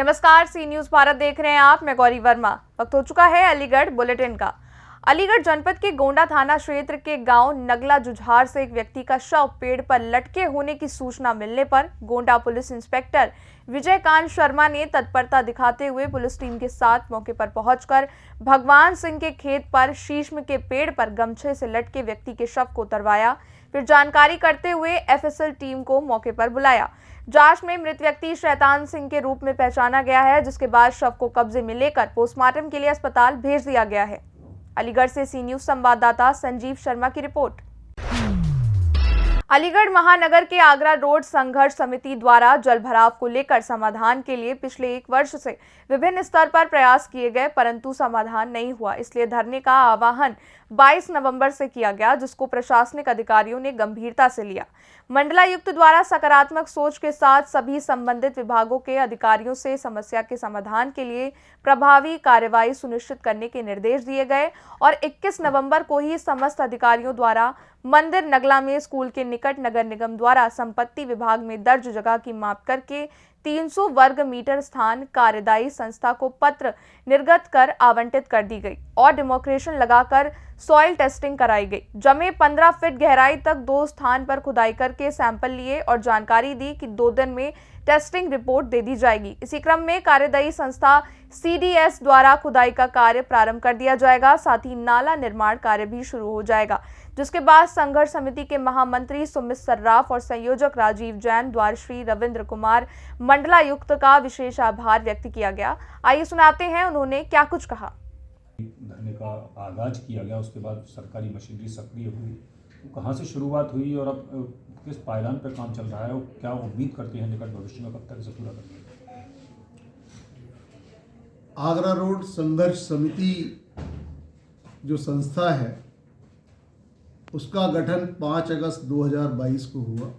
नमस्कार, सी न्यूज भारत देख रहे हैं आप। मैं गौरी वर्मा। वक्त हो चुका है अलीगढ़ बुलेटिन का। अलीगढ़ जनपद के गोंडा थाना क्षेत्र के गांव नगला जुझार से एक व्यक्ति का शव पेड़ पर लटके होने की सूचना मिलने पर गोंडा पुलिस इंस्पेक्टर विजयकांत शर्मा ने तत्परता दिखाते हुए पुलिस टीम के साथ मौके पर पहुंचकर भगवान सिंह के खेत पर शीशम के पेड़ पर गमछे से लटके व्यक्ति के शव को उतरवाया। फिर जानकारी करते हुए एफएसएल टीम को मौके पर बुलाया। जांच में मृत व्यक्ति शैतान सिंह के रूप में पहचाना गया है, जिसके बाद शव को कब्जे में लेकर पोस्टमार्टम के लिए अस्पताल भेज दिया गया है। अलीगढ़ से सी न्यूज संवाददाता संजीव शर्मा की रिपोर्ट। अलीगढ़ महानगर के आगरा रोड संघर्ष समिति द्वारा जल भराव को लेकर समाधान के लिए पिछले 1 वर्ष से विभिन्न स्तर पर प्रयास किए गए, परंतु समाधान नहीं हुआ। इसलिए धरने का आह्वान 22 नवंबर से किया गया, जिसको प्रशासनिक अधिकारियों ने गंभीरता से लिया। मंडलायुक्त द्वारा सकारात्मक सोच के साथ सभी संबंधित विभागों के अधिकारियों से समस्या के समाधान के लिए प्रभावी कार्यवाही सुनिश्चित करने के निर्देश दिए गए और 21 नवंबर को ही समस्त अधिकारियों द्वारा मंदिर नगला में स्कूल के निकट नगर निगम द्वारा संपत्ति विभाग में दर्ज जगह की माप करके 300 वर्ग मीटर स्थान कार्यदायी संस्था को पत्र निर्गत कर आवंटित कर दी गई और डेमोक्रेशन लगाकर सॉइल टेस्टिंग कराई गई। जमे 15 फीट गहराई तक 2 स्थान पर खुदाई करके सैंपल लिए और जानकारी दी कि 2 दिन में टेस्टिंग रिपोर्ट दे दी जाएगी। इसी क्रम में कार्यदायी संस्था CDS द्वारा खुदाई का कार्य प्रारंभ कर दिया जाएगा। साथ ही नाला निर्माण कार्य भी शुरू हो जाएगा, जिसके बाद संघर्ष समिति के महामंत्री सुमित सर्राफ और संयोजक राजीव जैन द्वारा श्री रविंद्र कुमार मंडलायुक्त का विशेष आभार व्यक्त किया गया। आइए सुनाते हैं उन्होंने क्या कुछ कहा। धरने का आगाज किया गया, उसके बाद सरकारी मशीनरी सक्रिय हुई। तो कहाँ से शुरुआत हुई और अब किस पायदान पर काम चल रहा है और क्या उम्मीद करते हैं निकट भविष्य में कब तक इसे पूरा करेंगे? आगरा रोड संघर्ष समिति जो संस्था है उसका गठन 5 अगस्त 2022 को हुआ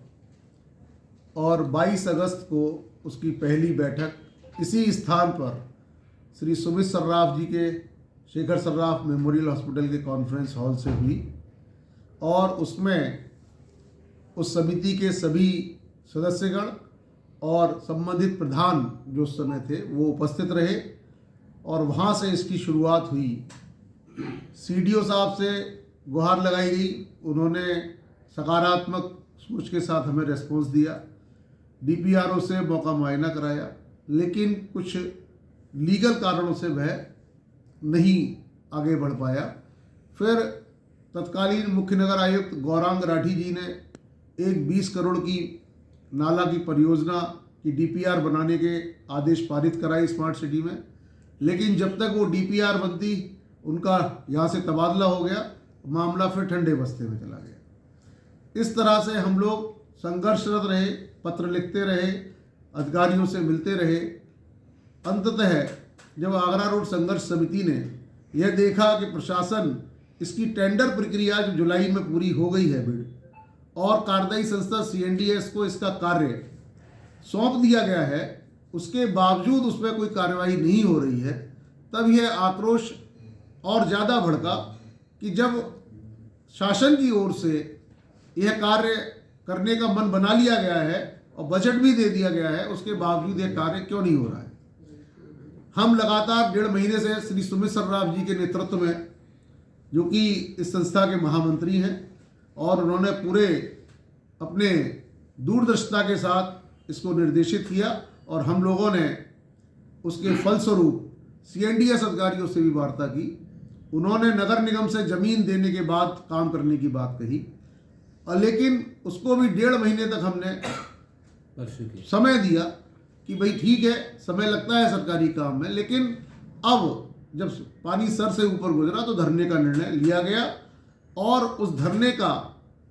और 22 अगस्त को उसकी पहली बैठक इसी स्थान पर श्री सुमित सर्राफ जी के शेखर सर्राफ मेमोरियल हॉस्पिटल के कॉन्फ्रेंस हॉल से हुई और उसमें उस समिति के सभी सदस्यगण और संबंधित प्रधान जो उस समय थे वो उपस्थित रहे और वहाँ से इसकी शुरुआत हुई। CDO साहब से गुहार लगाई गई, उन्होंने सकारात्मक सोच के साथ हमें रेस्पॉन्स दिया। DPRO से मौका मुआयना कराया, लेकिन कुछ लीगल कारणों से वह नहीं आगे बढ़ पाया। फिर तत्कालीन मुख्य नगर आयुक्त गौरांग राठी जी ने एक 20 करोड़ की नाला की परियोजना की DPR बनाने के आदेश पारित कराए स्मार्ट सिटी में, लेकिन जब तक वो DPR बनती उनका यहाँ से तबादला हो गया, मामला फिर ठंडे बस्ते में चला गया। इस तरह से हम लोग संघर्षरत रहे, पत्र लिखते रहे, अधिकारियों से मिलते रहे। अंततः जब आगरा रोड संघर्ष समिति ने यह देखा कि प्रशासन इसकी टेंडर प्रक्रिया जो जुलाई में पूरी हो गई है बिड और कार्यदायी संस्था CNDS को इसका कार्य सौंप दिया गया है, उसके बावजूद उस पर कोई कार्रवाई नहीं हो रही है, तब यह आक्रोश और ज़्यादा भड़का कि जब शासन की ओर से यह कार्य करने का मन बना लिया गया है और बजट भी दे दिया गया है, उसके बावजूद यह कार्य क्यों नहीं हो रहा है। हम लगातार 1.5 महीने से श्री सुमित सर्राफ जी के नेतृत्व में, जो कि इस संस्था के महामंत्री हैं, और उन्होंने पूरे अपने दूरदर्शिता के साथ इसको निर्देशित किया और हम लोगों ने उसके फलस्वरूप CNDS अधिकारियों से भी वार्ता की। उन्होंने नगर निगम से ज़मीन देने के बाद काम करने की बात कही, लेकिन उसको भी 1.5 महीने तक हमने समय दिया कि भाई ठीक है, समय लगता है सरकारी काम में, लेकिन अब जब पानी सर से ऊपर गुजरा तो धरने का निर्णय लिया गया और उस धरने का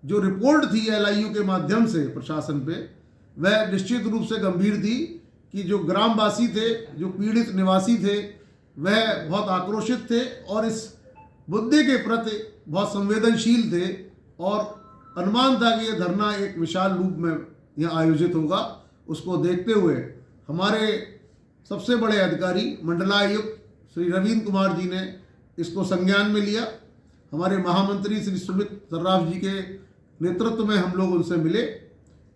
जो रिपोर्ट थी LIU के माध्यम से प्रशासन पे, वह निश्चित रूप से गंभीर थी कि जो ग्रामवासी थे, जो पीड़ित निवासी थे, वह बहुत आक्रोशित थे और इस मुद्दे के प्रति बहुत संवेदनशील थे और अनुमान था कि यह धरना एक विशाल रूप में यहाँ आयोजित होगा। उसको देखते हुए हमारे सबसे बड़े अधिकारी मंडलायुक्त श्री रविंद्र कुमार जी ने इसको संज्ञान में लिया। हमारे महामंत्री श्री सुमित सर्राफ जी के नेतृत्व में हम लोग उनसे मिले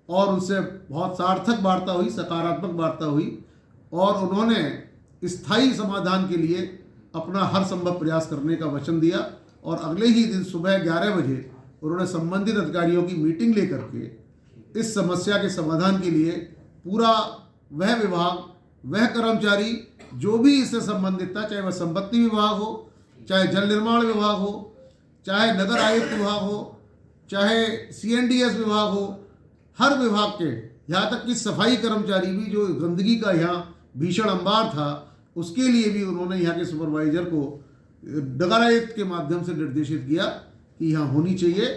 और उनसे बहुत सार्थक वार्ता हुई, सकारात्मक वार्ता हुई और उन्होंने स्थायी समाधान के लिए अपना हर संभव प्रयास करने का वचन दिया और अगले ही दिन सुबह 11 बजे उन्होंने संबंधित अधिकारियों की मीटिंग लेकर के इस समस्या के समाधान के लिए पूरा वह विभाग, वह कर्मचारी जो भी इससे संबंधित था, चाहे वह संपत्ति विभाग हो, चाहे जल निर्माण विभाग हो, चाहे नगर आयुक्त विभाग हो, चाहे CNDS विभाग हो, हर विभाग के, यहाँ तक कि सफाई कर्मचारी भी, जो गंदगी का यहाँ भीषण अंबार था, उसके लिए भी उन्होंने यहाँ के सुपरवाइजर को नगर आयुक्त के माध्यम से निर्देशित किया कि यहाँ होनी चाहिए।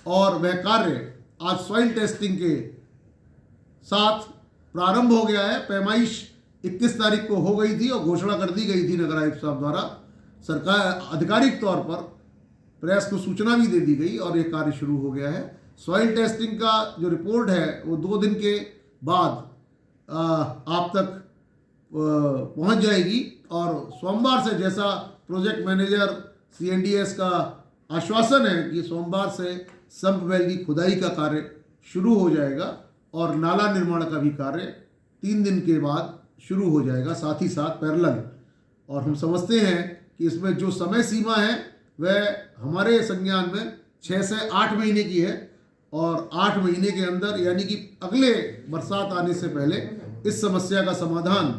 और वह कार्य आज सॉइल टेस्टिंग के साथ प्रारंभ हो गया है। पैमाइश 21 तारीख को हो गई थी और घोषणा कर दी गई थी नगर आयुक्त साहब द्वारा। सरकार आधिकारिक तौर पर प्रेस को सूचना भी दे दी गई और ये कार्य शुरू हो गया है। सॉइल टेस्टिंग का जो रिपोर्ट है वो 2 दिन के बाद आप तक पहुंच जाएगी और सोमवार से, जैसा प्रोजेक्ट मैनेजर CNDS का आश्वासन है कि सोमवार से सम्प वेल की खुदाई का कार्य शुरू हो जाएगा और नाला निर्माण का भी कार्य 3 दिन के बाद शुरू हो जाएगा, साथ ही साथ पैरेलल। और हम समझते हैं कि इसमें जो समय सीमा है वह हमारे संज्ञान में 6 से 8 महीने की है और 8 महीने के अंदर, यानी कि अगले बरसात आने से पहले इस समस्या का समाधान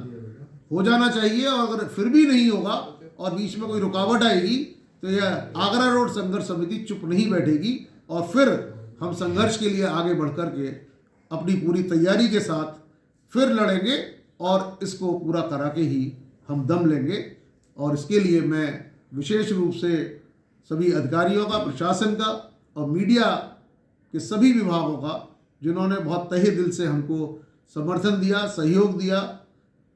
हो जाना चाहिए। और अगर फिर भी नहीं होगा और बीच में कोई रुकावट आएगी तो यह आगरा रोड संघर्ष समिति चुप नहीं बैठेगी और फिर हम संघर्ष के लिए आगे बढ़कर के अपनी पूरी तैयारी के साथ फिर लड़ेंगे और इसको पूरा करा के ही हम दम लेंगे। और इसके लिए मैं विशेष रूप से सभी अधिकारियों का, प्रशासन का और मीडिया के सभी विभागों का, जिन्होंने बहुत तहे दिल से हमको समर्थन दिया, सहयोग दिया,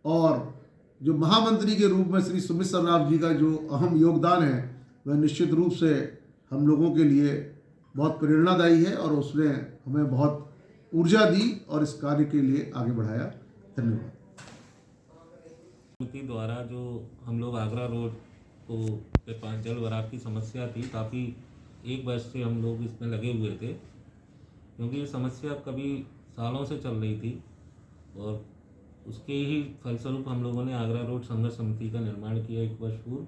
और जो महामंत्री के रूप में श्री सुमित सर्राफ जी का जो अहम योगदान है वह निश्चित रूप से हम लोगों के लिए बहुत प्रेरणादायी है और उसने हमें बहुत ऊर्जा दी और इस कार्य के लिए आगे बढ़ाया। धन्यवाद। समिति द्वारा जो हम लोग आगरा रोड को पे जल भराव की समस्या थी, काफ़ी 1 वर्ष से हम लोग इसमें लगे हुए थे, क्योंकि ये समस्या कभी सालों से चल रही थी और उसके ही फलस्वरूप हम लोगों ने आगरा रोड संघर्ष समिति का निर्माण किया 1 वर्ष पूर्व।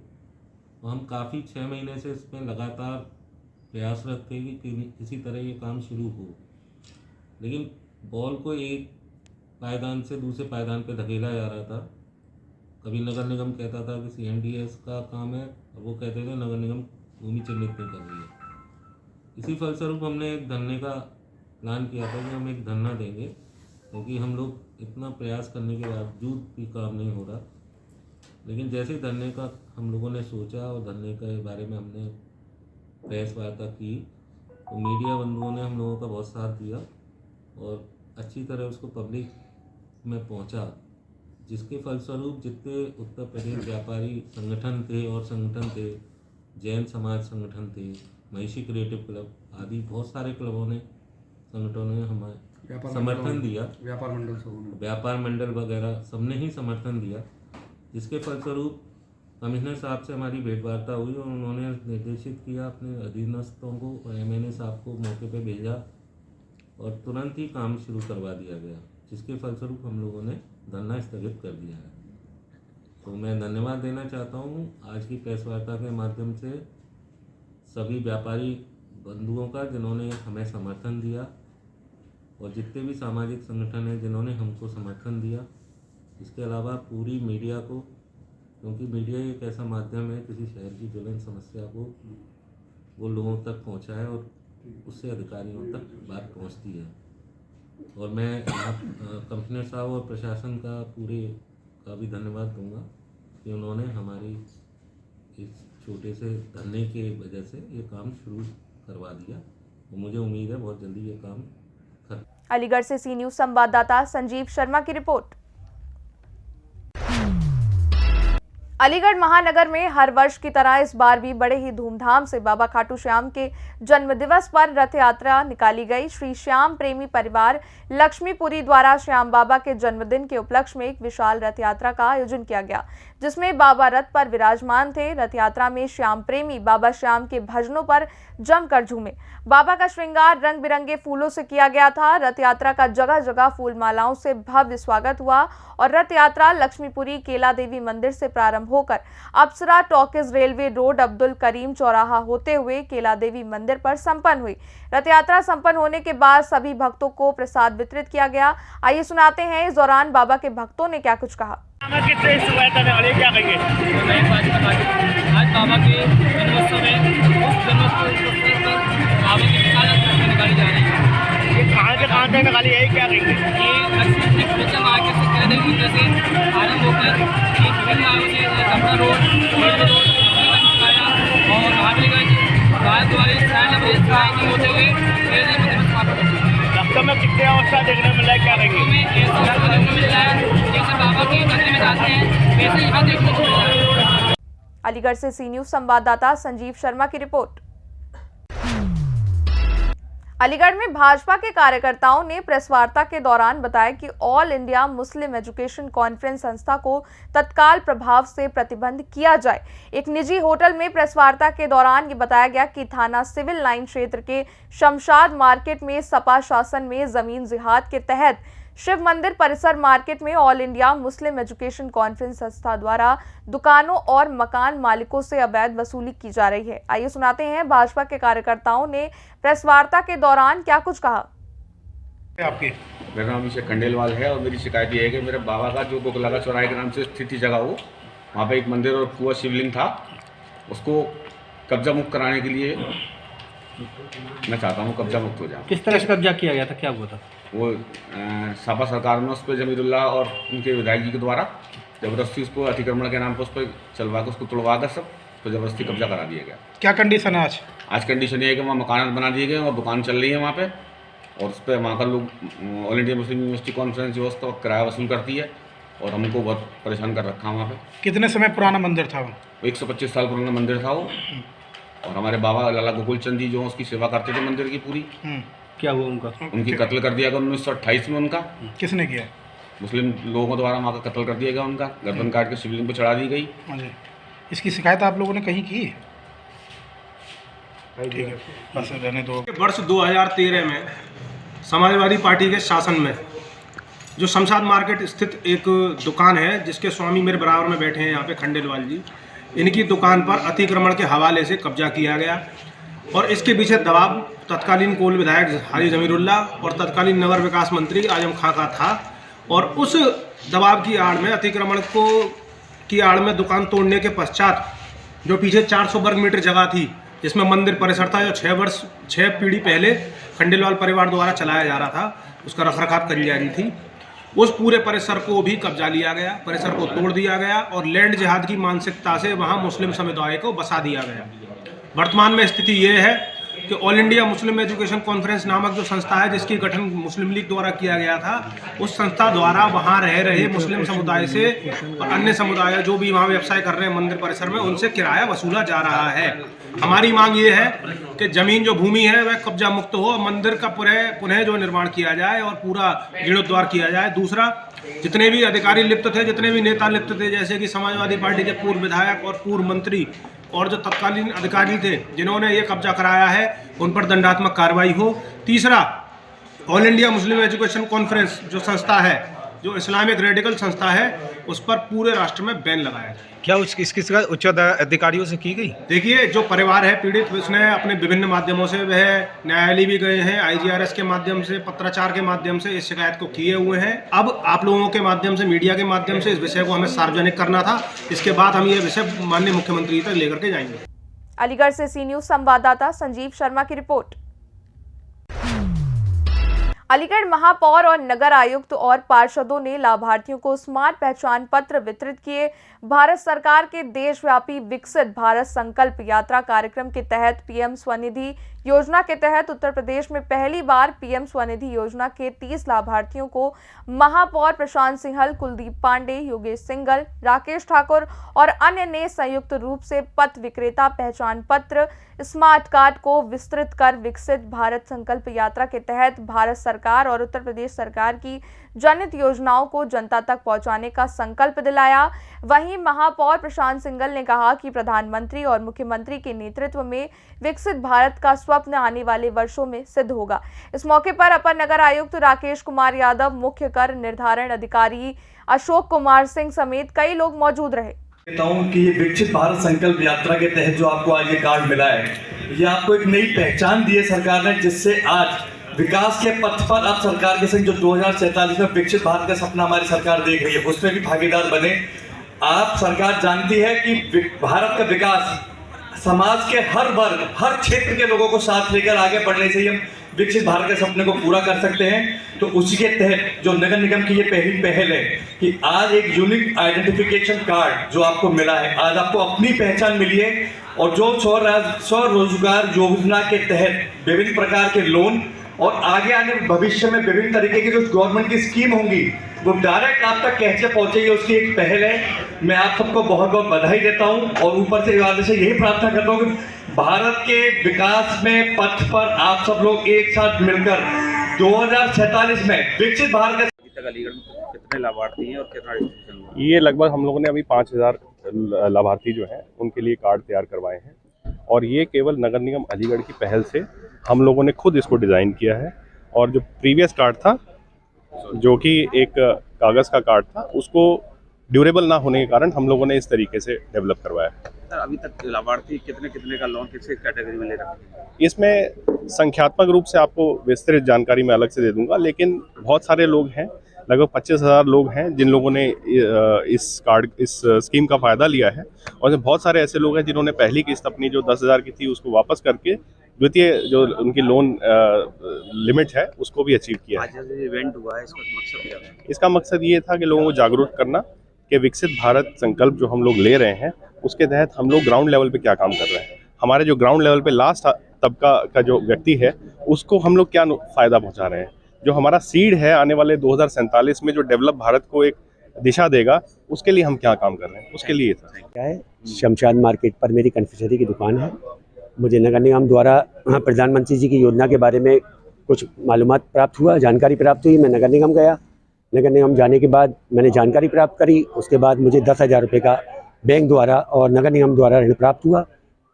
और हम काफ़ी 6 महीने से इसमें लगातार प्रयासरत थे कि किसी तरह ये काम शुरू हो, लेकिन बॉल को एक पायदान से दूसरे पायदान पे धकेला जा रहा था। कभी नगर निगम कहता था कि CNDS का काम है और वो कहते थे नगर निगम भूमि चिन्हित नहीं कर रही है। इसी फलस्वरूप हमने एक धरने का प्लान किया था कि हम एक धरना देंगे, क्योंकि हम लोग इतना प्रयास करने के बावजूद भी काम नहीं हो रहा। लेकिन जैसे ही धरने का हम लोगों ने सोचा और धरने के बारे में हमने प्रेस वार्ता की, तो मीडिया बंधुओं ने हम लोगों का बहुत साथ दिया और अच्छी तरह उसको पब्लिक में पहुंचा, जिसके फलस्वरूप जितने उत्तर प्रदेश व्यापारी संगठन थे और संगठन थे, जैन समाज संगठन थे, महिषी क्रिएटिव क्लब आदि बहुत सारे क्लबों ने, संगठनों ने हमें समर्थन दिया। व्यापार मंडल वगैरह सबने ही समर्थन दिया, जिसके फलस्वरूप कमिश्नर साहब से हमारी भेंटवार्ता हुई और उन्होंने निर्देशित किया अपने अधीनस्थों को और MNA साहब को मौके पे भेजा और तुरंत ही काम शुरू करवा दिया गया, जिसके फलस्वरूप हम लोगों ने धरना स्थगित कर दिया है। तो मैं धन्यवाद देना चाहता हूँ आज की प्रेस वार्ता के माध्यम से सभी व्यापारी बंधुओं का, जिन्होंने हमें समर्थन दिया, और जितने भी सामाजिक संगठन हैं जिन्होंने हमको समर्थन दिया। इसके अलावा पूरी मीडिया को, क्योंकि मीडिया एक ऐसा माध्यम है किसी शहर की ज्वलन समस्या को वो लोगों तक पहुँचाए और उससे अधिकारियों तक बात पहुँचती है। और मैं आप कमिश्नर साहब और प्रशासन का पूरे का भी धन्यवाद दूंगा कि उन्होंने हमारी इस छोटे से धरने के वजह से ये काम शुरू करवा दिया। तो मुझे उम्मीद है बहुत जल्दी ये काम खत्म। अलीगढ़ से सी न्यूज़ संवाददाता संजीव शर्मा की रिपोर्ट। अलीगढ़ महानगर में हर वर्ष की तरह इस बार भी बड़े ही धूमधाम से बाबा खाटू श्याम के जन्मदिवस पर रथ यात्रा निकाली गई। श्री श्याम प्रेमी परिवार लक्ष्मीपुरी द्वारा श्याम बाबा के जन्मदिन के उपलक्ष्य में एक विशाल रथ यात्रा का आयोजन किया गया, जिसमें बाबा रथ पर विराजमान थे। रथ यात्रा में श्याम प्रेमी बाबा श्याम के भजनों पर जमकर झूमे। बाबा का श्रृंगार रंग बिरंगे फूलों से किया गया था। रथ यात्रा का जगह जगह फूल मालाओं से भव्य स्वागत हुआ और रथ यात्रा लक्ष्मीपुरी केला देवी मंदिर से प्रारंभ होकर अप्सरा talkies railway road Abdul Karim चौराहा होते हुए केला देवी मंदिर पर संपन्न हुई। रथ यात्रा संपन्न होने के बाद सभी भक्तों को प्रसाद वितरित किया गया। आइए सुनाते हैं इस दौरान बाबा के भक्तों ने क्या कुछ कहा। आज बाबा के जन्मोत्सव में बाबा की विशाल यात्रा निकाली जा रही है। ये कहाँ से निकाली है, क्या कहेंगे? ये लक्ष्मी मार्केट से केला देवी मंदिर से आरंभ होकर ये विभिन्न मार्गों से कपड़ा रोड और महाबलीगंज गायकवाड़ी साइकिल होते हुए रास्ते में कितने अवस्था देखने मिला है, क्या कहेंगे? में ऐसा देखने को मिल रहा है जैसे बाबा के मंदिर में जाते हैं वैसे यहाँ देखने को मिल रहा है। अलीगढ़ से सी न्यूज संवाददाता संजीव शर्मा की रिपोर्ट। अलीगढ़ में भाजपा के कार्यकर्ताओं ने प्रेस वार्ता के दौरान बताया कि all India Muslim education conference संस्था को तत्काल प्रभाव से प्रतिबंध किया जाए। एक निजी होटल में प्रेस वार्ता के दौरान ये बताया गया कि थाना सिविल लाइन क्षेत्र के शमशाद मार्केट में सपा शासन में जमीन जिहाद के तहत शिव मंदिर परिसर मार्केट में all India Muslim education conference संस्था द्वारा दुकानों और मकान मालिकों से अवैध वसूली की जा रही है। आइए सुनाते हैं भाजपा के कार्यकर्ताओं ने प्रेस वार्ता के दौरान क्या कुछ कहा। आपकी मेरा नाम अभिषेक खंडेलवाल है और मेरी शिकायत ये है कि मेरे बाबा का जो गोकलागा चौराहे के नाम से स्थित जगह हो, वहाँ पे एक मंदिर और कुआं शिवलिंग था, उसको कब्जा मुक्त कराने के लिए मैं चाहता हूँ कब्जा मुक्त हो जाए। किस तरह से कब्जा किया गया था, क्या हुआ था? वो सपा सरकार में उस पर जमीरुल्लाह और उनके विधायक जी के द्वारा ज़बरदस्ती उसको अतिक्रमण के नाम पर उस पर चलवा कर उसको तुड़वा कर सब तो ज़बरदस्ती कब्जा करा दिया गया। क्या कंडीशन है आज? आज कंडीशन ये है कि वहाँ मकान बना दिए गए और दुकान चल रही है वहाँ पे, और उस पर वहाँ का लोग all India Muslim university conference जो उसका किराया वसूल करती है और हमको बहुत परेशान कर रखा वहाँ पे। कितने समय पुराना मंदिर था वो? 125 साल पुराना मंदिर था वो, और हमारे बाबा लाला गोकुल चंद जी जो उसकी सेवा करते थे मंदिर की पूरी। क्या हुआ उनका? उनकी कत्ल कर दिया गया 1928 में। उनका किसने किया? मुस्लिम लोगों द्वारा वहाँ का कत्ल कर दिया गया, उनका गर्दन काट के शिवलिंग पर चढ़ा दी गई। जी, इसकी शिकायत आप लोगों ने कहीं की? ठीक है, बस रहने दो। वर्ष 2013 में समाजवादी पार्टी के शासन में जो शमशाद मार्केट स्थित एक दुकान है, जिसके स्वामी मेरे बराबर में बैठे हैं यहाँ पे खंडेलवाल जी, इनकी दुकान पर अतिक्रमण के हवाले से कब्जा किया गया और इसके पीछे दबाव तत्कालीन कोल विधायक हाजी जमीरुल्लाह और तत्कालीन नगर विकास मंत्री आजम खां का था, और उस दबाव की आड़ में अतिक्रमण की आड़ में दुकान तोड़ने के पश्चात जो पीछे 400 वर्ग मीटर जगह थी जिसमें मंदिर परिसर था, जो 6 पीढ़ी पहले खंडेलवाल परिवार द्वारा चलाया जा रहा था, उसका रखरखाव करी जा रही थी, उस पूरे परिसर को भी कब्जा लिया गया, परिसर को तोड़ दिया गया और लैंड जिहाद की मानसिकता से वहां मुस्लिम समुदाय को बसा दिया गया। वर्तमान में स्थिति ये है कि all India Muslim education conference नामक जो संस्था है, जिसकी गठन मुस्लिम लीग द्वारा किया गया था, उस संस्था द्वारा वहां रह रहे मुस्लिम समुदाय से और अन्य समुदाय जो भी वहां व्यवसाय कर रहे हैं मंदिर परिसर में, उनसे किराया वसूला जा रहा है। हमारी मांग ये है कि जमीन जो भूमि है वह कब्जा मुक्त हो, मंदिर का पुनः जो निर्माण किया जाए और पूरा जीर्णोद्धार किया जाए। दूसरा, जितने भी अधिकारी लिप्त थे, जितने भी नेता लिप्त थे, जैसे कि समाजवादी पार्टी के पूर्व विधायक और पूर्व मंत्री और जो तत्कालीन अधिकारी थे जिन्होंने ये कब्जा कराया है, उन पर दंडात्मक कार्रवाई हो। तीसरा, all India Muslim education conference जो संस्था है, जो इस्लामिक रेडिकल संस्था है, उस पर पूरे राष्ट्र में बैन लगाया जाए। क्या इसकी शिकायत उच्च अधिकारियों से की गई? देखिए, जो परिवार है पीड़ित, उसने अपने विभिन्न माध्यमों से, वह न्यायालय भी गए हैं, IGRS के माध्यम से, पत्राचार के माध्यम से इस शिकायत को किए हुए हैं। अब आप लोगों के माध्यम से, मीडिया के माध्यम से इस विषय को हमें सार्वजनिक करना था। इसके बाद हम ये विषय माननीय मुख्यमंत्री तक लेकर के जाएंगे। अलीगढ़ से सी न्यूज संवाददाता संजीव शर्मा की रिपोर्ट। अलीगढ़ महापौर और नगर आयुक्त और पार्षदों ने लाभार्थियों को स्मार्ट पहचान पत्र वितरित किए। भारत सरकार के देशव्यापी विकसित भारत संकल्प यात्रा कार्यक्रम के तहत PM स्वनिधि योजना के तहत उत्तर प्रदेश में पहली बार पीएम स्वनिधि योजना के 30 लाभार्थियों को महापौर प्रशांत सिंहल, कुलदीप पांडे, योगेश सिंघल, राकेश ठाकुर और अन्य ने संयुक्त रूप से पथ विक्रेता पहचान पत्र स्मार्ट कार्ड को विस्तृत कर विकसित भारत संकल्प यात्रा के तहत भारत सरकार और उत्तर प्रदेश सरकार की जनहित योजनाओं को जनता तक पहुंचाने का संकल्प दिलाया। वहीं महापौर प्रशांत सिंघल ने कहा कि प्रधानमंत्री और मुख्यमंत्री के नेतृत्व में विकसित भारत का स्वप्न आने वाले वर्षों में सिद्ध होगा। इस मौके पर अपर नगर आयुक्त राकेश कुमार यादव, मुख्य कर निर्धारण अधिकारी अशोक कुमार सिंह समेत कई लोग मौजूद रहे। कहता हूँ कि ये विकसित भारत संकल्प यात्रा के तहत जो आपको आज ये कार्ड मिला है, ये आपको एक नई पहचान दी है सरकार ने, जिससे आज विकास के पथ पर आप सरकार के संग जो 2047 में विकसित भारत का सपना हमारी सरकार देख रही है, उसमें भी भागीदार बने। आप सरकार जानती है कि भारत का विकास समाज के हर वर्ग, हर क्षेत्र के लोगों को साथ लेकर आगे बढ़ने से ही हम विकसित भारत के सपने को पूरा कर सकते हैं। तो उसी के तहत जो नगर निगम की ये पहली पहल है कि आज एक यूनिक आइडेंटिफिकेशन कार्ड जो आपको मिला है, आज आपको अपनी पहचान मिली है और जो स्वरोजगार योजना के तहत विभिन्न प्रकार के लोन और आगे आने भविष्य में विभिन्न तरीके की जो गवर्नमेंट की स्कीम होंगी वो डायरेक्ट आप तक कैसे पहुंचेगी, उसकी एक पहल है। मैं आप सबको बहुत बहुत बधाई देता हूं और ऊपर से यही प्रार्थना करता हूं कि भारत के विकास में पथ पर आप सब लोग एक साथ मिलकर 2047 में विकसित भारत के अलीगढ़ में कितने लाभार्थी हैं और कितना रजिस्ट्रेशन हुआ? ये लगभग हम लोगों ने अभी 5000 लाभार्थी जो हैं उनके लिए कार्ड तैयार करवाए हैं और ये केवल नगर निगम अलीगढ़ की पहल से हम लोगों ने खुद इसको डिज़ाइन किया है। और जो प्रीवियस कार्ड था, जो कि एक कागज़ का कार्ड था, उसको ड्यूरेबल ना होने के कारण हम लोगों ने इस तरीके से डेवलप करवाया। सर, अभी तक लाभार्थी कितने का लोन किस कैटेगरी में ले रहे हैं? इसमें संख्यात्मक रूप से आपको विस्तृत जानकारी मैं अलग से दे दूंगा, लेकिन बहुत सारे लोग हैं, लगभग 25,000 लोग हैं जिन लोगों ने इस स्कीम का फ़ायदा लिया है। और बहुत सारे ऐसे लोग हैं जिन्होंने पहली किस्त अपनी जो 10,000 की थी उसको वापस करके द्वितीय जो उनकी लोन लिमिट है उसको भी अचीव किया है। आज जो इवेंट हुआ है इसका मकसद क्या है? इसका मकसद ये था कि लोगों को जागरूक करना कि विकसित भारत संकल्प जो हम लोग ले रहे हैं उसके तहत हम लोग ग्राउंड लेवल पे क्या काम कर रहे हैं, हमारे जो ग्राउंड लेवल पे लास्ट तबका का जो व्यक्ति है उसको हम लोग क्या फ़ायदा पहुंचा रहे हैं। जो हमारा सीड है आने वाले 2047 में जो डेवलप भारत को एक दिशा देगा, उसके लिए हम क्या काम कर रहे हैं, उसके लिए था। क्या है, शमशाद मार्केट पर मेरी कन्फेक्शनरी की दुकान है। मुझे नगर निगम द्वारा प्रधानमंत्री जी की योजना के बारे में कुछ मालूमात प्राप्त हुआ, जानकारी प्राप्त हुई। मैं नगर निगम गया, नगर निगम जाने के बाद मैंने जानकारी प्राप्त करी। उसके बाद मुझे 10,000 रुपये का बैंक द्वारा और नगर निगम द्वारा ऋण प्राप्त हुआ।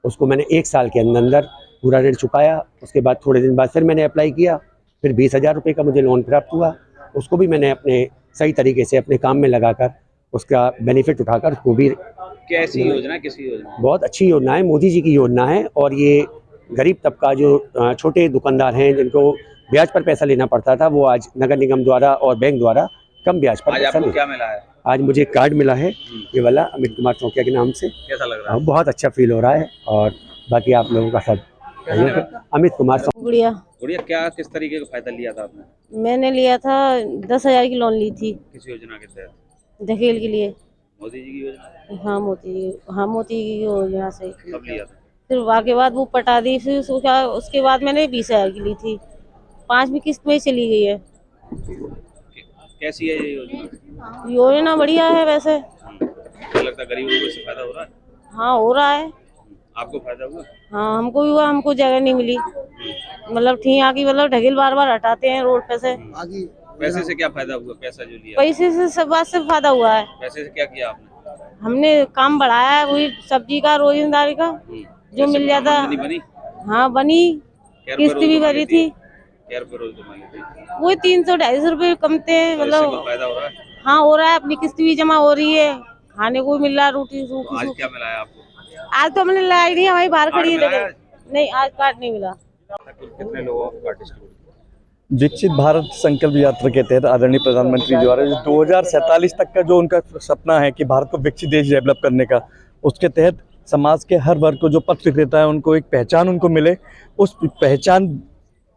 उसको मैंने 1 साल के अंदर पूरा ऋण चुकाया। उसके बाद थोड़े दिन बाद फिर मैंने अप्लाई किया, फिर 20,000 रुपये का मुझे लोन प्राप्त हुआ। उसको भी मैंने अपने सही तरीके से अपने काम में लगाकर उसका बेनिफिट उठाकर उसको भी। कैसी योजना, किसी योजना? बहुत अच्छी योजना है, मोदी जी की योजना है। और ये गरीब तबका जो छोटे दुकानदार हैं जिनको ब्याज पर पैसा लेना पड़ता था, वो आज नगर निगम द्वारा और बैंक द्वारा कम ब्याज पर पैसा आपको क्या मिला है? आज मुझे कार्ड मिला है ये वाला, अमित कुमार चौकिया के नाम से। कैसा लग रहा है? बहुत अच्छा फील हो रहा है। और बाकी आप लोगों का सब अमित कुमार गुड़िया, क्या किस तरीके का फायदा लिया था आपने? मैंने लिया था 10,000 की लोन ली थी। किस योजना के तहत? धकेल के लिए। मोदी जी की योजना? हाँ, मोदी की योजना से। कब लिया था? फिर के बाद वो पटा दी, फिर उसके बाद मैंने 20,000 की ली थी। 5वीं किस्त में चली गई है। कैसी है ये योजना? योजना बढ़िया है वैसे। क्या लगता है गरीबों को इससे फायदा हो रहा है? हाँ, हो रहा है। आपको फायदा हुआ? हाँ, हमको भी हुआ। हमको जगह नहीं मिली, मतलब ठीक आगे, मतलब ढकेल बार हटाते हैं रोड पे से। पैसे से क्या फायदा हुआ? पैसा जो लिया? पैसे से सब बात से फायदा हुआ है। पैसे से क्या किया आपने? हमने काम बढ़ाया है, वही सब्जी का, रोजमदारी का जो मिल जाता। बनी? हाँ बनी, किस्त भी भरी थी। क्या रुपये रोज कमा लेते? वो 300-250 रुपये कमते हैं, मतलब फायदा हो रहा है? हाँ हो रहा है। अपनी किस्त भी जमा हो रही है, खाने को भी मिल रहा है, रोटी सूखी। आज क्या मिला है आपको? आज तो हमने लाया ही नहीं, हमारी बाहर खड़ी है। नहीं, आज कार्ड नहीं मिला। कितने लोगों को कार्ड डिस्ट्रीब्यूट? विकसित भारत संकल्प यात्रा के तहत आदरणीय प्रधानमंत्री द्वारा जो 2047 तक का जो उनका सपना है कि भारत को विकसित देश डेवलप करने का, उसके तहत समाज के हर वर्ग को जो पथ विक्रेता है उनको एक पहचान उनको मिले, उस पहचान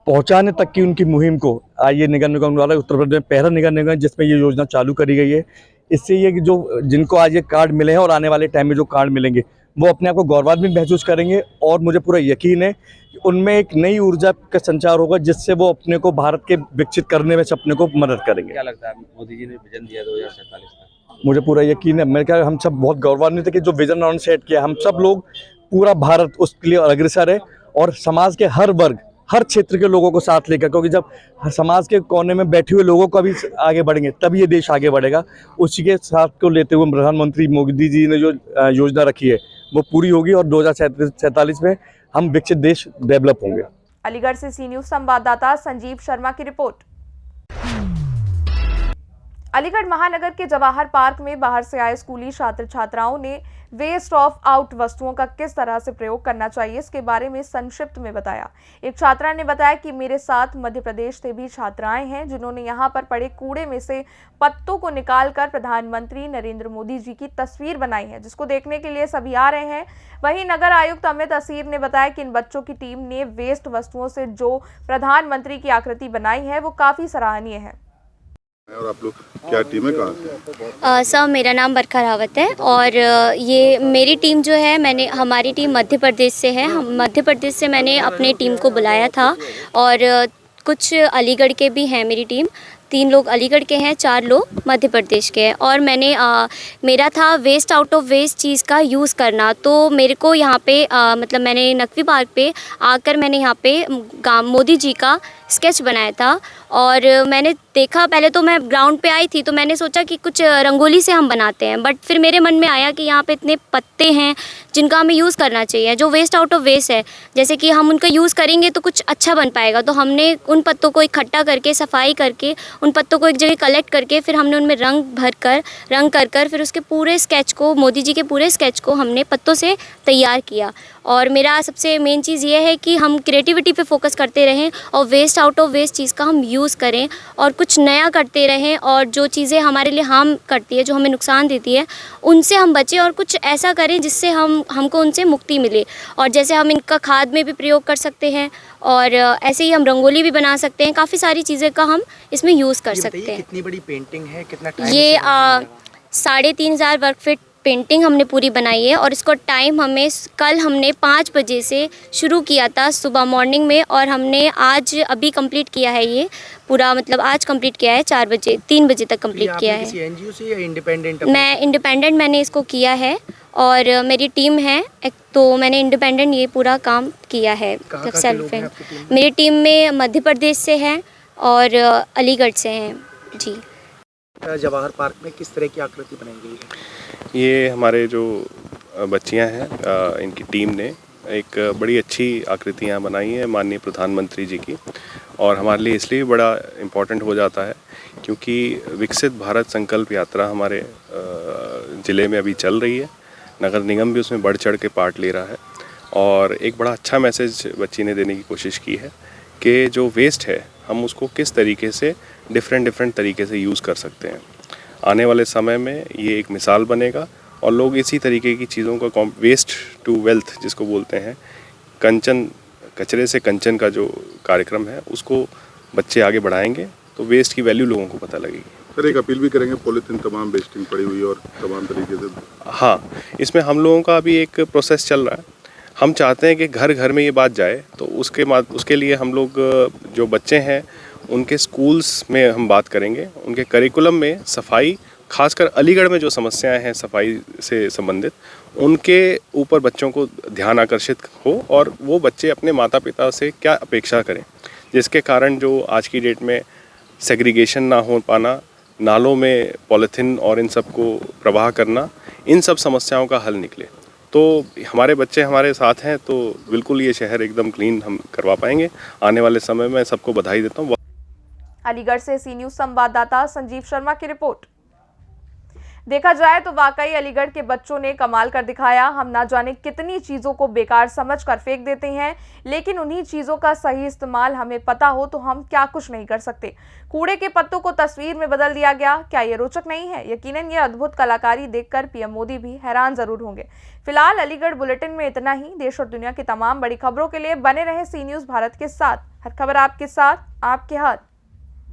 पहुंचाने तक की उनकी मुहिम को आज ये नगर निगम द्वारा उत्तर प्रदेश में पहला नगर निगम जिसमें ये योजना चालू करी गई है। इससे ये कि जो जिनको आज ये कार्ड मिले हैं और आने वाले टाइम में जो कार्ड मिलेंगे वो अपने आप को गौरवान्वित महसूस करेंगे। और मुझे पूरा यकीन है कि उनमें एक नई ऊर्जा का संचार होगा, जिससे वो अपने को भारत के विकसित करने में अपने को मदद करेंगे। क्या लगता है मोदी जी ने विजन दिया 2047 तक? मुझे पूरा यकीन है, मेरे ख्याल हम सब बहुत गौरवान्वित है कि जो विजन उन्होंने सेट किया, हम सब लोग पूरा भारत उसके लिए अग्रसर है और समाज के हर वर्ग, हर क्षेत्र के लोगों को साथ लेकर, क्योंकि जब समाज के कोने में बैठे हुए लोगों का भी आगे बढ़ेंगे तब ये देश आगे बढ़ेगा। उसी के साथ को लेते हुए प्रधानमंत्री मोदी जी ने जो योजना रखी है वो पूरी होगी और 2047 में हम विकसित देश डेवलप होंगे। अलीगढ़ से सी न्यूज संवाददाता संजीव शर्मा की रिपोर्ट। अलीगढ़ महानगर के जवाहर पार्क में बाहर से आए स्कूली छात्र छात्राओं ने वेस्ट ऑफ आउट वस्तुओं का किस तरह से प्रयोग करना चाहिए इसके बारे में संक्षिप्त में बताया। एक छात्रा ने बताया कि मेरे साथ मध्य प्रदेश से भी छात्राएं हैं जिन्होंने यहां पर पड़े कूड़े में से पत्तों को निकालकर प्रधानमंत्री नरेंद्र मोदी जी की तस्वीर बनाई है, जिसको देखने के लिए सभी आ रहे हैं। वहीं नगर आयुक्त अमित असीर ने बताया कि इन बच्चों की टीम ने वेस्ट वस्तुओं से जो प्रधानमंत्री की आकृति बनाई है वो काफी सराहनीय है। और आप लोग क्या टीम है, कहाँ? सर मेरा नाम बरखा रावत है और ये मेरी टीम जो है, हमारी टीम मध्य प्रदेश से है। मध्य प्रदेश से मैंने अपने टीम को बुलाया था और कुछ अलीगढ़ के भी हैं मेरी टीम। 3 लोग अलीगढ़ के हैं, 4 लोग मध्य प्रदेश के हैं। और मेरा था वेस्ट आउट ऑफ वेस्ट चीज़ का यूज़ करना। तो मेरे को यहाँ पे मतलब मैंने नकवी पार्क पे आकर मैंने यहाँ पे मोदी जी का स्केच बनाया था और मैंने देखा, पहले तो मैं ग्राउंड पे आई थी तो मैंने सोचा कि कुछ रंगोली से हम बनाते हैं, बट फिर मेरे मन में आया कि यहाँ पे इतने पत्ते हैं जिनका हमें यूज़ करना चाहिए, जो वेस्ट आउट ऑफ वेस्ट है, जैसे कि हम उनका यूज़ करेंगे तो कुछ अच्छा बन पाएगा। तो हमने उन पत्तों को इकट्ठा करके, सफाई करके, उन पत्तों को एक जगह कलेक्ट करके फिर हमने उनमें रंग कर फिर उसके पूरे स्केच को, मोदी जी के पूरे स्केच को हमने पत्तों से तैयार किया। और मेरा सबसे मेन चीज़ ये है कि हम क्रिएटिविटी पे फोकस करते रहें और वेस्ट आउट ऑफ वेस्ट चीज़ का हम यूज़ करें और कुछ नया करते रहें, और जो चीज़ें हमारे लिए हार्म करती है, जो हमें नुकसान देती है, उनसे हम बचें और कुछ ऐसा करें जिससे हमको उनसे मुक्ति मिले। और जैसे हम इनका खाद में भी प्रयोग कर सकते हैं और ऐसे ही हम रंगोली भी बना सकते हैं, काफ़ी सारी चीज़ें का हम इसमें यूज़ कर सकते हैं। कितनी बड़ी पेंटिंग है, कितना टाइम? ये 3500 वर्ग फीट पेंटिंग हमने पूरी बनाई है और इसको टाइम कल हमने 5 बजे से शुरू किया था सुबह मॉर्निंग में, और हमने आज अभी कंप्लीट किया है ये पूरा, मतलब आज कंप्लीट किया है 3 बजे तक कंप्लीट किया है। किसी एनजीओ से या इंडिपेंडेंट? मैं इंडिपेंडेंट मैंने इसको किया है और मेरी टीम है एक, तो मैंने इंडिपेंडेंट ये पूरा काम किया है सेल्फ। मेरी टीम में मध्य प्रदेश से है और अलीगढ़ से हैं जी। जवाहर पार्क में किस तरह की आकृति बनाई गई है? ये हमारे जो बच्चियां हैं, इनकी टीम ने एक बड़ी अच्छी आकृतियां बनाई हैं माननीय प्रधानमंत्री जी की, और हमारे लिए इसलिए बड़ा इम्पोर्टेंट हो जाता है क्योंकि विकसित भारत संकल्प यात्रा हमारे ज़िले में अभी चल रही है। नगर निगम भी उसमें बढ़ चढ़ के पार्ट ले रहा है और एक बड़ा अच्छा मैसेज बच्ची ने देने की कोशिश की है कि जो वेस्ट है हम उसको किस तरीके से डिफरेंट तरीके से यूज़ कर सकते हैं। आने वाले समय में ये एक मिसाल बनेगा और लोग इसी तरीके की चीज़ों का वेस्ट टू वेल्थ जिसको बोलते हैं, कचरे से कंचन का जो कार्यक्रम है उसको बच्चे आगे बढ़ाएंगे तो वेस्ट की वैल्यू लोगों को पता लगेगी। सर एक अपील भी करेंगे, पॉलीथीन तमाम वेस्टिंग पड़ी हुई और तमाम तरीके से। हाँ, इसमें हम लोगों का अभी एक प्रोसेस चल रहा है। हम चाहते हैं कि घर घर में ये बात जाए, तो उसके लिए हम लोग जो बच्चे हैं उनके स्कूल्स में हम बात करेंगे, उनके करिकुलम में सफाई, खासकर अलीगढ़ में जो समस्याएं हैं सफाई से संबंधित, उनके ऊपर बच्चों को ध्यान आकर्षित हो और वो बच्चे अपने माता पिता से क्या अपेक्षा करें, जिसके कारण जो आज की डेट में सेग्रीगेशन ना हो पाना, नालों में पॉलीथीन और इन सब को प्रवाह करना, इन सब समस्याओं का हल निकले। तो हमारे बच्चे हमारे साथ हैं तो बिल्कुल ये शहर एकदम क्लीन हम करवा पाएंगे। आने वाले समय में सबको बधाई देता हूँ। अलीगढ़ से सी न्यूज संवाददाता संजीव शर्मा की रिपोर्ट। देखा जाए तो वाकई अलीगढ़ के बच्चों ने कमाल कर दिखाया। हम ना जाने कितनी चीज़ों को बेकार समझकर फेंक देते हैं, लेकिन उन्हीं चीज़ों का सही इस्तेमाल हमें पता हो तो हम क्या कुछ नहीं कर सकते। कूड़े के पत्तों को तस्वीर में बदल दिया गया। क्या ये रोचक नहीं है? यकीनन ये अद्भुत कलाकारी देखकर पीएम मोदी भी हैरान जरूर होंगे। फिलहाल अलीगढ़ बुलेटिन में इतना ही। देश और दुनिया की तमाम बड़ी खबरों के लिए बने रहे सी न्यूज़ भारत के साथ। हर खबर आपके साथ, आपके हाथ।